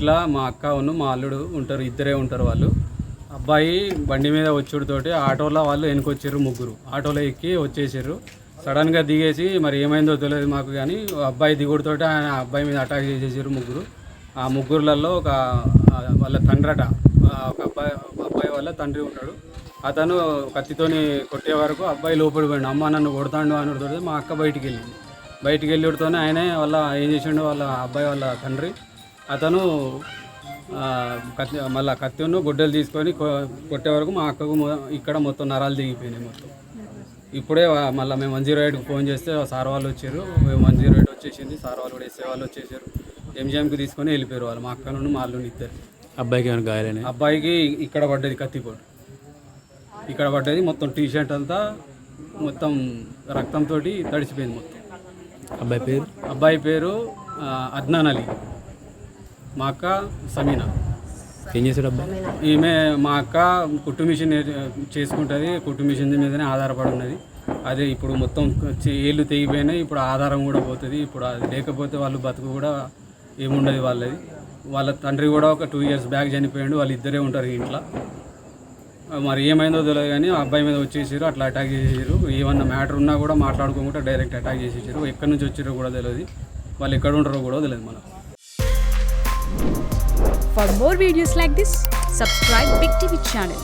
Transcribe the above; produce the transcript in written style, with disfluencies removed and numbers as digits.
ఇంట్లో మా అక్క మా అల్లుడు ఉంటారు, ఇద్దరే ఉంటారు వాళ్ళు. అబ్బాయి బండి మీద వచ్చుడుతోటి ఆటోలో వాళ్ళు వెనుకొచ్చారు, ముగ్గురు ఆటోలో ఎక్కి వచ్చేసారు. సడన్గా దిగేసి మరి ఏమైందో తెలియదు మాకు, కానీ అబ్బాయి దిగుడుతోటి ఆయన అబ్బాయి మీద అటాక్ చేసేసారు ముగ్గురు. ఆ ముగ్గురులలో ఒక వాళ్ళ తండ్రట, ఒక అబ్బాయి వాళ్ళ తండ్రి ఉంటాడు. అతను కత్తితోని కొట్టే వరకు అబ్బాయి లోపలి పోయిండు. అమ్మ నన్ను కొడతాడు అనుడుతోటి మా అక్క బయటికి వెళ్ళింది. బయటికి వెళ్ళితోనే ఆయనే వాళ్ళ ఏం చేసిండు, వాళ్ళ అబ్బాయి వాళ్ళ తండ్రి అతను మళ్ళీ కత్తిను గొడ్డలు తీసుకొని కొట్టే వరకు మా అక్కకు ఇక్కడ మొత్తం నరాలు దిగిపోయినాయి మొత్తం. ఇప్పుడే మళ్ళీ మేము 108కి ఫోన్ చేస్తే సార్ వాళ్ళు వచ్చారు. 108 వచ్చేసింది, సార్ వాళ్ళు కూడా ఎస్ఏ వాళ్ళు వచ్చేసారు. ఎంజిఎంకి తీసుకొని వెళ్ళిపోయారు వాళ్ళు, మా అక్క నుండి మా అల్లుని ఇద్దరు. అబ్బాయికి ఏమైనా గాయాలని? అబ్బాయికి ఇక్కడ పడ్డది కత్తిపోటు, ఇక్కడ పడ్డది మొత్తం. టీషర్ట్ అంతా మొత్తం రక్తంతో తడిసిపోయింది మొత్తం. అబ్బాయి పేరు అద్నాన్ అలీ, మా అక్క సమీనా. ఏం చేశాడు అబ్బాయి? ఈమె మా అక్క కుట్టు మిషన్ చేసుకుంటుంది, కుట్టు మిషన్ మీదనే ఆధారపడి ఉన్నది. అదే ఇప్పుడు మొత్తం ఏళ్ళు తెగిపోయినాయి, ఇప్పుడు ఆధారం కూడా పోతుంది. ఇప్పుడు అది లేకపోతే వాళ్ళు బతుకు కూడా ఏముండదు వాళ్ళది. వాళ్ళ తండ్రి కూడా ఒక 2 years బ్యాక్ చనిపోయాడు. వాళ్ళు ఇద్దరే ఉంటారు ఇంట్లో. మరి ఏమైందో తెలియదు కానీ అబ్బాయి మీద వచ్చేసారు, అట్లా అటాక్ చేసేసారు. ఏమన్నా మ్యాటర్ ఉన్నా కూడా మాట్లాడుకోకుండా డైరెక్ట్ అటాక్ చేసేసారు. ఎక్కడి నుంచి వచ్చారో కూడా తెలియదు, వాళ్ళు ఎక్కడ ఉంటారో కూడా తెలియదు మనకు. For more videos like this, subscribe Big TV channel.